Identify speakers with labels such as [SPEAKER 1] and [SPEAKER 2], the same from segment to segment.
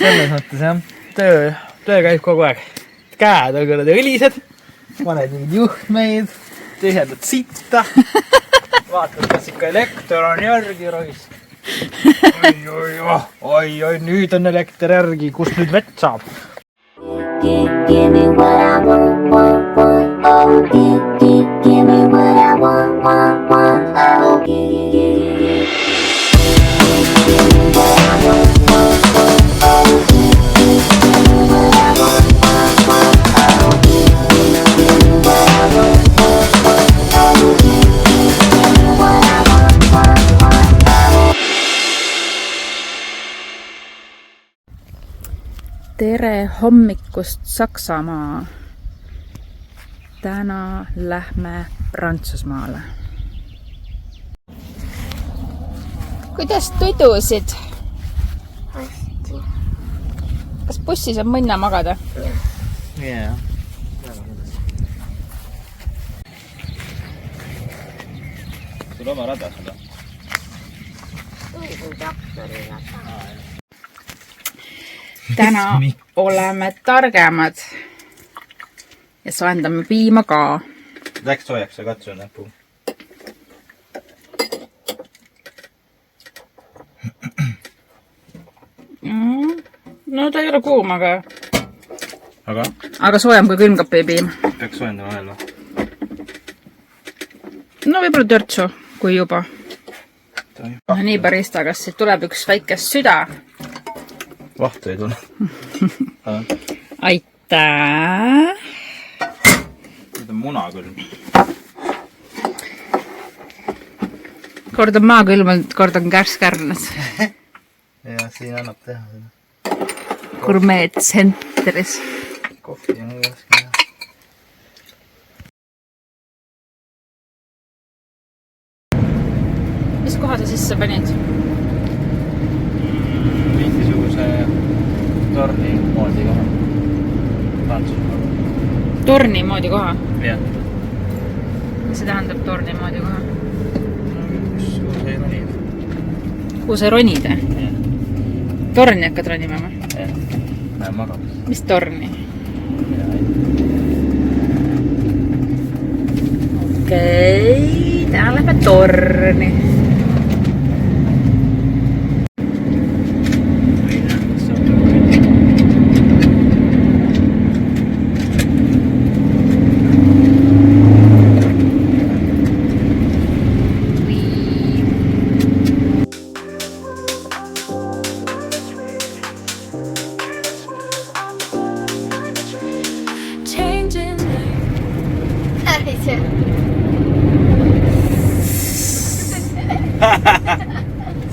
[SPEAKER 1] Selles mõttes jah, töö käib kogu aeg. Käed on kuradi õlised, paned mingid juhtmeid, tühjendad sitta, vaatad, kas ikka elekter on järgi rois. Oi, nüüd on elekter järgi, kust nüüd vett saab?
[SPEAKER 2] Give me what I want, oh, give me what I want, oh, give.
[SPEAKER 3] Tere hommikust Saksamaa. Täna lähme Prantsusmaale. Kuidas tudusid?
[SPEAKER 2] Hästi.
[SPEAKER 3] Kas bussis on mõnna magada?
[SPEAKER 1] Jaa. Sul oma rada seda?
[SPEAKER 2] Tuisin traktorilla.
[SPEAKER 3] Täna oleme targemad ja soendame piima ka.
[SPEAKER 1] Läks soojaks ja katsu näppu.
[SPEAKER 3] No ta ei ole kuum, aga soojem kui külmkapi piim.
[SPEAKER 1] Peaks soojendama veel või?
[SPEAKER 3] No võib-olla törtsu, kui juba. Nii barista, kas siit tuleb üks väike süda?
[SPEAKER 1] Vahtu ei tule.
[SPEAKER 3] Aitäh!
[SPEAKER 1] Nüüd on muna küll.
[SPEAKER 3] Kord on maa külmalt, kord on kärskärnes.
[SPEAKER 1] Ja siin annab teha seda.
[SPEAKER 3] Gurmeetsentris.
[SPEAKER 1] Kohvi on raske teha.
[SPEAKER 3] Mis koha sa sisse panid?
[SPEAKER 1] Torni moodi koha. Prantsusmaale.
[SPEAKER 3] Torni moodi koha?
[SPEAKER 1] Jah.
[SPEAKER 3] Mis see tähendab torni moodi koha?
[SPEAKER 1] Kuhu sa ei ronid?
[SPEAKER 3] Kuhu sa ronid?
[SPEAKER 1] Jah.
[SPEAKER 3] Torni hakkad ronima või?
[SPEAKER 1] Jah. Näe magabus.
[SPEAKER 3] Mis torni? Okei, täna lähme torni.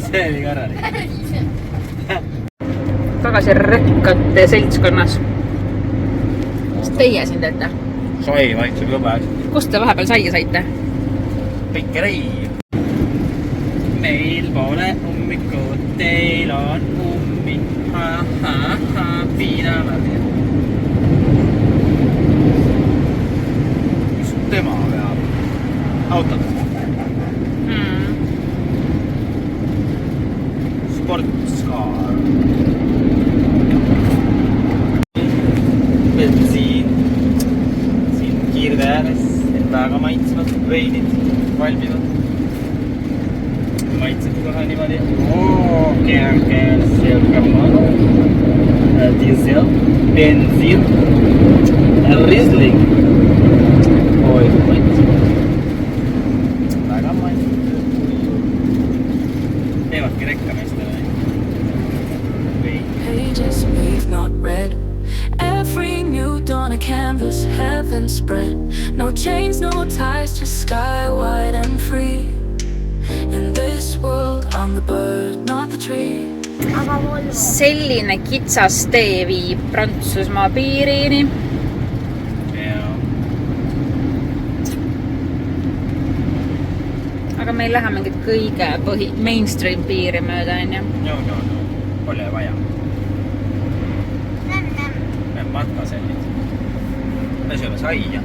[SPEAKER 1] See oli karalik.
[SPEAKER 3] Tagasi rekkate seltskonnas. Mis teie siin teete?
[SPEAKER 1] Sai vaikseb juba.
[SPEAKER 3] Kust te vahepeal saia saite?
[SPEAKER 1] Pikerei. Meil pole ummikut, teil on ummik. Piiname. Mis tema peab? Autot. Sportskaar. Siin kiirde ääres väga maitsvad veinid valmivad. Maitsed kohe niimoodi. Keel, selkamad. Diesel, bensiin, Riesling. Oi, maitsed. Väga maitsed. Teevadki rekkameestele.
[SPEAKER 4] Pages we've not read. Every new dawn a canvas, heaven spread. No chains, no ties, just sky wide and free. In this world, I'm the bird, not the tree.
[SPEAKER 3] Selline kitsas tee viib Prantsusmaa piirini. Aga me ei lähe mingit kõige mainstream piiri mööda, on ju?
[SPEAKER 1] No. Pole vaja. Me matkasellid. Me sööme saia.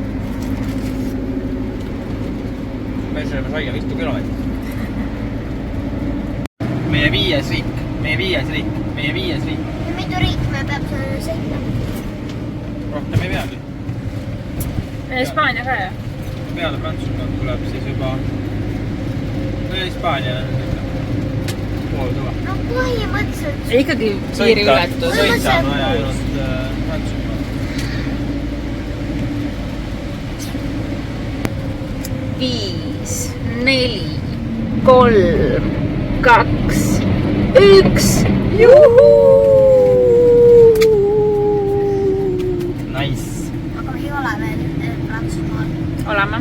[SPEAKER 1] Me sööme saia 5 kilomeetrit. Meie viies riik.
[SPEAKER 2] sõiduriik, me peab sõitma.
[SPEAKER 1] Rohkem ei peagi.
[SPEAKER 3] Hispaania ka ju.
[SPEAKER 1] Peale Prantsusmaalt tuleb siis juba Hispaania pool tuva.
[SPEAKER 2] No põhimõtteliselt.
[SPEAKER 3] Ikkagi piiriületus.
[SPEAKER 1] Sõita on vaja ainult Prantsusmaalt.
[SPEAKER 3] 5, 4, 3, 2, 1.
[SPEAKER 1] Nice.
[SPEAKER 2] Aga me ei ole veel Prantsusmaal.
[SPEAKER 3] Oleme.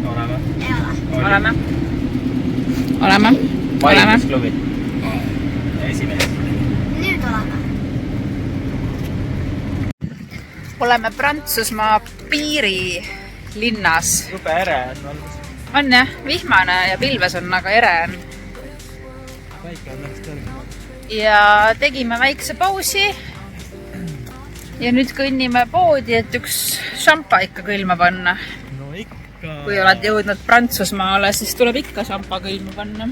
[SPEAKER 2] Ei ole.
[SPEAKER 3] Oleme. Oleme.
[SPEAKER 1] Valikusklubi. Esimees.
[SPEAKER 2] Nüüd oleme.
[SPEAKER 3] Oleme Prantsusmaa piirilinnas.
[SPEAKER 1] Jube ere on valmis.
[SPEAKER 3] On jah, vihmane ja pilves on, aga ere on.
[SPEAKER 1] Väike on ennast järgi.
[SPEAKER 3] Ja tegime väikse pausi. Ja nüüd kõnnime poodi, et üks šampa ikka külma panna.
[SPEAKER 1] No ikka.
[SPEAKER 3] Kui oled jõudnud Prantsusmaale, siis tuleb ikka šampa külma panna.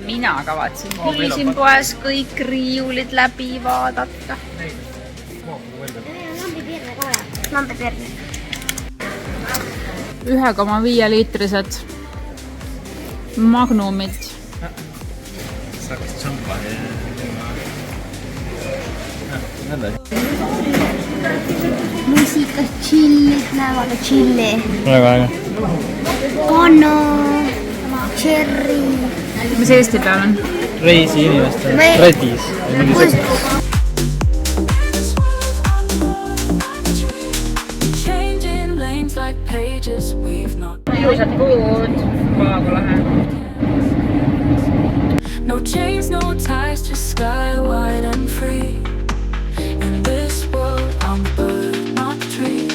[SPEAKER 3] Mina kavatsen siin poes kõik riiulid läbi vaadata.
[SPEAKER 2] Lambipirne.
[SPEAKER 3] 1,5 liitrised magnumid.
[SPEAKER 1] Saaks šampa ja
[SPEAKER 2] Musikas chillis, näevaga chilli.
[SPEAKER 1] väga äge.
[SPEAKER 2] Anno, cherry.
[SPEAKER 3] Mis Eesti peal on?
[SPEAKER 1] Reisi inimestel.
[SPEAKER 2] Me-
[SPEAKER 1] Redis.
[SPEAKER 4] Changing lanes like pages we've not.
[SPEAKER 3] Ilusad puud, Paagu lahe.
[SPEAKER 4] No chains, no ties, just sky wide and free. In this world, I'm a bird, not a tree.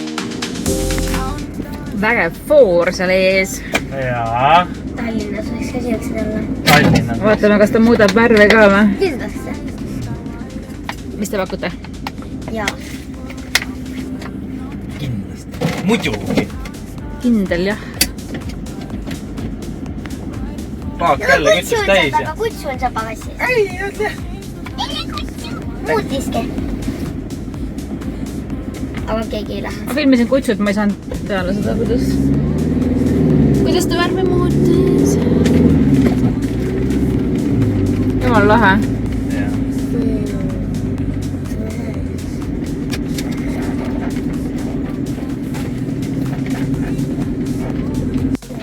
[SPEAKER 3] Vägev foor seal ees.
[SPEAKER 1] Jaa.
[SPEAKER 2] Tallinnas võiks ka siuksed olla.
[SPEAKER 1] Tallinn on.
[SPEAKER 3] Vaatame, kas ta muudab värve ka või?
[SPEAKER 2] Kindlasti.
[SPEAKER 3] Mis te pakute?
[SPEAKER 2] Jaa.
[SPEAKER 1] Kindlasti. Muidugi.
[SPEAKER 3] Kindel jah.
[SPEAKER 1] Paak jälle küttis täis ja.
[SPEAKER 2] Aga kutsu on sapakassis.
[SPEAKER 1] Ei, jah.
[SPEAKER 2] Muutiski. Aga keegi ei lähe.
[SPEAKER 3] Ma filmisin kutsut, ma ei saanud peale seda, kuidas ta värvi muutis. Jumal lahe.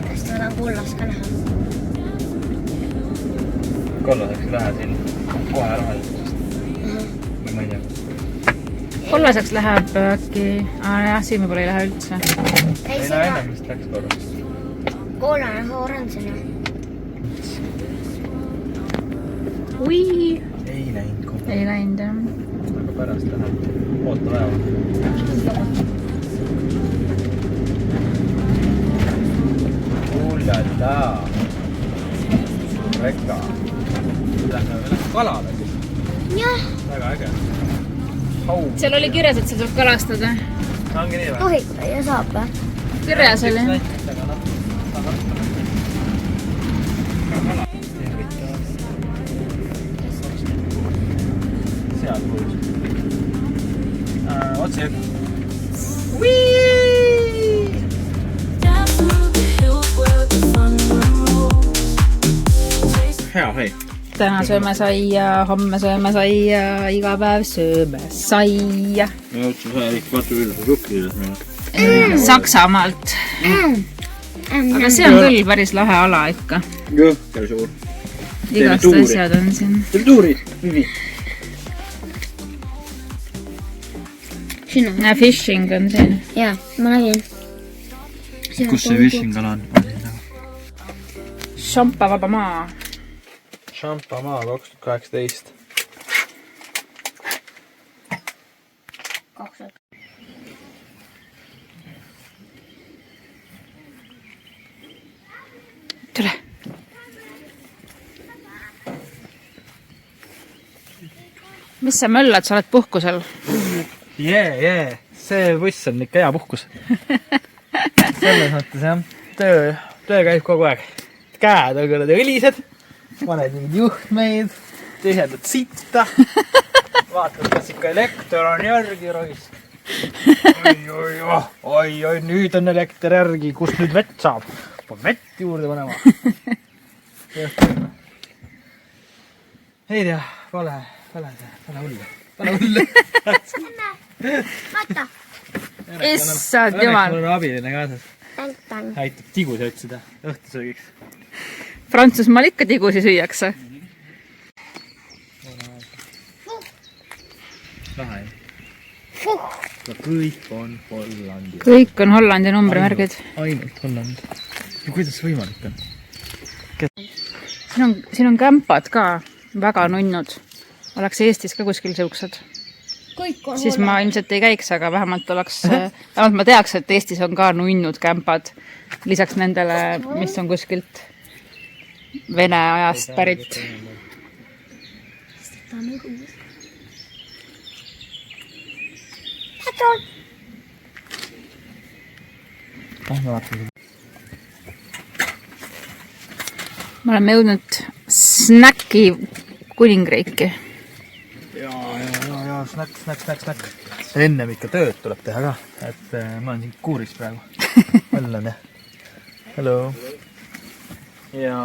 [SPEAKER 2] Kas ta on kullas ka näha?
[SPEAKER 1] Kollaseks ei lähe siin kohe rohelisest. Või ma ei tea.
[SPEAKER 3] Kollaseks läheb äkki... jah, siin võib-olla ei lähe üldse.
[SPEAKER 2] Ei,
[SPEAKER 1] Ei
[SPEAKER 2] see
[SPEAKER 1] näe
[SPEAKER 2] on
[SPEAKER 1] enam vist läks korraks.
[SPEAKER 2] koolane oranžina.
[SPEAKER 3] Ui!
[SPEAKER 1] Ei läinud kohe.
[SPEAKER 3] Ei läinud jah.
[SPEAKER 1] Aga pärast läheb. Oota päeva. Ullala. Rekka. Lähme kalale siis.
[SPEAKER 2] Jah,
[SPEAKER 1] Väga äge.
[SPEAKER 3] Seal oli kirjas, et sa saab kalastada.
[SPEAKER 1] Ongi nii või?
[SPEAKER 2] tohib ja saab või?
[SPEAKER 3] Kirjas oli.
[SPEAKER 1] Seal kuus. Otse jõg.
[SPEAKER 4] Down through the hills where the thunder rolls.
[SPEAKER 1] Hea, hei.
[SPEAKER 3] Täna sööme saia, homme sööme saia, iga päev sööme saia.
[SPEAKER 1] Me jõudsime saia ikka vaata ülda suhkrides meile.
[SPEAKER 3] Saksamaalt. Aga see on küll päris lahe ala ikka.
[SPEAKER 1] Jõhker suur.
[SPEAKER 3] Igast asjad on siin.
[SPEAKER 1] Teeme tuuri, Vivi.
[SPEAKER 2] Sinu.
[SPEAKER 3] Fishing on siin.
[SPEAKER 2] Jaa, ma nägin.
[SPEAKER 1] Kus see fishing-ala on?
[SPEAKER 3] Šampa vaba maa.
[SPEAKER 1] Šampanja 2018.
[SPEAKER 3] Tule. Mis sa möllad, sa oled puhkusel?
[SPEAKER 1] Jee. See buss on ikka hea puhkus. Selles mõttes jah. Töö käib kogu aeg. Käed on kõrvad õlised. Paned mingid juhtmeid. Tühjendad sitta. vaatad, kas ikka elekter on järgi roisk. Oi, nüüd on elekter järgi, kust nüüd vett saab? Peab vett juurde panema. Ei tea, pole hullu.
[SPEAKER 2] Vaata.
[SPEAKER 3] Issand jumal.
[SPEAKER 1] Mul on abiline kaasas.
[SPEAKER 2] Aitan.
[SPEAKER 1] Aitab tigusi otsida õhtusöögiks.
[SPEAKER 3] Prantsusmaal ikka tigusi süüakse.
[SPEAKER 1] Lahe. Kõik on Hollandi.
[SPEAKER 3] Kõik on Hollandi numbrimärgid.
[SPEAKER 1] Ainult Holland. Kuidas võimalik on?
[SPEAKER 3] Siin on kämpad ka väga nunnud. Oleks Eestis ka kuskil siuksed. Siis ma ilmselt ei käiks, aga vähemalt ma teaks, et Eestis on ka nunnud kämpad. Lisaks nendele, mis on kuskilt Vene ajast pärit. Me oleme jõudnud snäki kuningriiki.
[SPEAKER 1] Ja, snäkk. Ennem ikka tööd tuleb teha ka, et ma olen siin kuuris praegu. Õllan, jah. Hello. Ja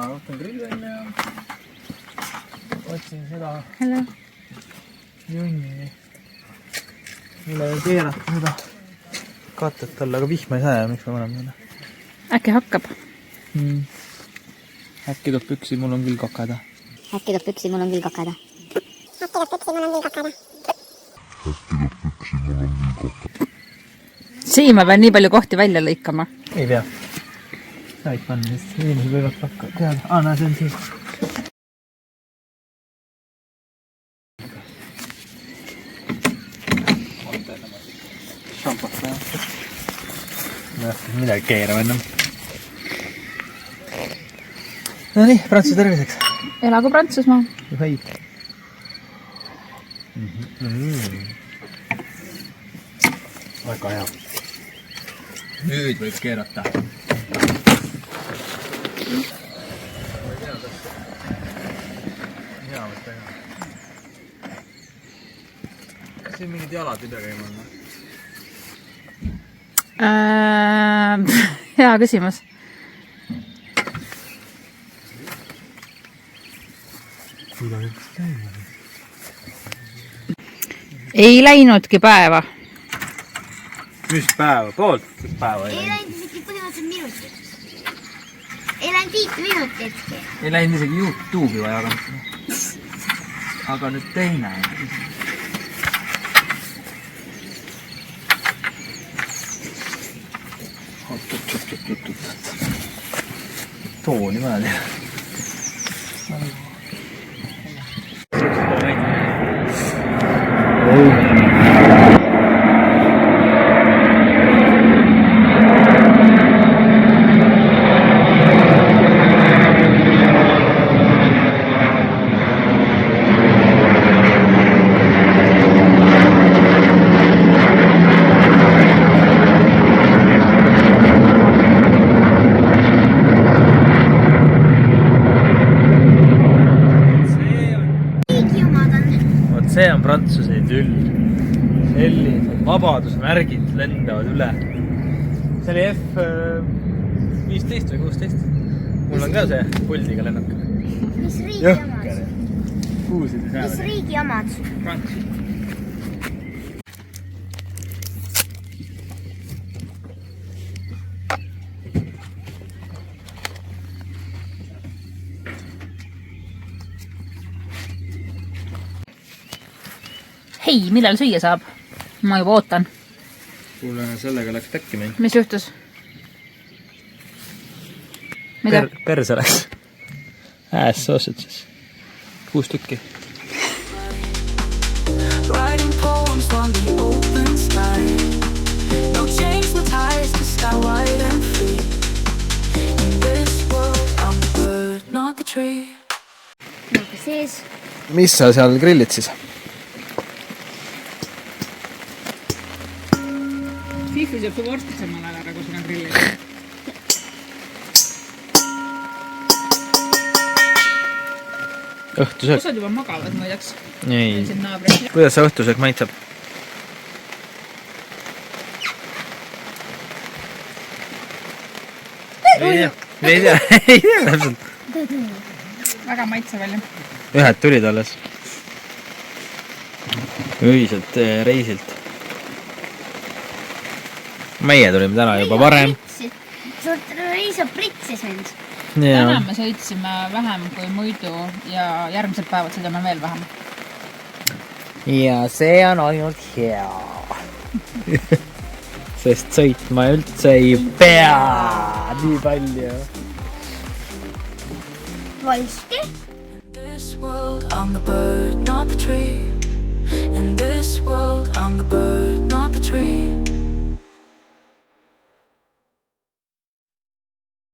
[SPEAKER 1] võtan grilli enne ja otsin seda junni. Mille keerata seda katet alla, aga vihma ei saa ja miks ma vanem minna.
[SPEAKER 3] Äkki hakkab?
[SPEAKER 1] Äkki tuleb püksi, mul on küll kakada.
[SPEAKER 3] Siin ma pean nii palju kohti välja lõikama.
[SPEAKER 1] Ei pea. Said panna, sest inimesed võivad pakka teada. Näe, see on siis. Šampanja. Ma ei hakka midagi keerama ennem. No nii, Prantsuse terviseks.
[SPEAKER 3] Elagu Prantsusmaa.
[SPEAKER 1] Hei. Väga hea. Nüüd võib keerata. Hea võtta ka. Kas siin mingid jalad üle käima on?
[SPEAKER 3] Hea küsimus. Ei läinudki päeva.
[SPEAKER 1] Mis päeva? Poolt? Mis päeva
[SPEAKER 2] Ei läinud isegi põhimõtteliselt minutit. Ei läinud 5 minutitki.
[SPEAKER 1] Ei läinud isegi YouTube'i vaja aga. Aga nüüd teine. Tooni mõned. See on Prantsuse idüll. Sellised vabadusmärgid lendavad üle. See oli F15 või 16. Mul on ka see puldiga lennuk.
[SPEAKER 2] Mis riigi omad?
[SPEAKER 1] Kuusid.
[SPEAKER 2] Mis riigi omad?
[SPEAKER 1] Prantsus.
[SPEAKER 3] Hei, millal süüa saab? Ma juba ootan.
[SPEAKER 1] Kuule, sellega läks täkki meil.
[SPEAKER 3] Mis juhtus? Mida?
[SPEAKER 1] Perse läks. Ass sausages. 6 tükki.
[SPEAKER 4] Writing poems on the open sky. No chains, no ties, the sky wide and free. In this world, I'm the bird, not the tree.
[SPEAKER 2] Nagu siis.
[SPEAKER 1] Mis sa seal grillid siis?
[SPEAKER 3] Fifi saab su vorsti samal ajal ära, kui siin on grillid.
[SPEAKER 1] õhtusöök.
[SPEAKER 3] osad juba magavad muideks.
[SPEAKER 1] Ei.
[SPEAKER 3] Siin naabri.
[SPEAKER 1] Kuidas see õhtusöök maitseb? Ei tea.
[SPEAKER 3] Väga maitsev oli.
[SPEAKER 1] Ühed tulid alles. Ühiselt reisilt. Meie tulime täna juba varem.
[SPEAKER 2] Suurt reisa pritsis mind.
[SPEAKER 3] Täna me sõitsime vähem kui muidu ja järgmised päevad sõidame veel vähem.
[SPEAKER 1] Ja see on ainult hea. Sest sõitma üldse ei pea nii palju.
[SPEAKER 2] Valski.
[SPEAKER 4] This world, I'm the bird, not the tree. In this world, I'm the bird, not the tree.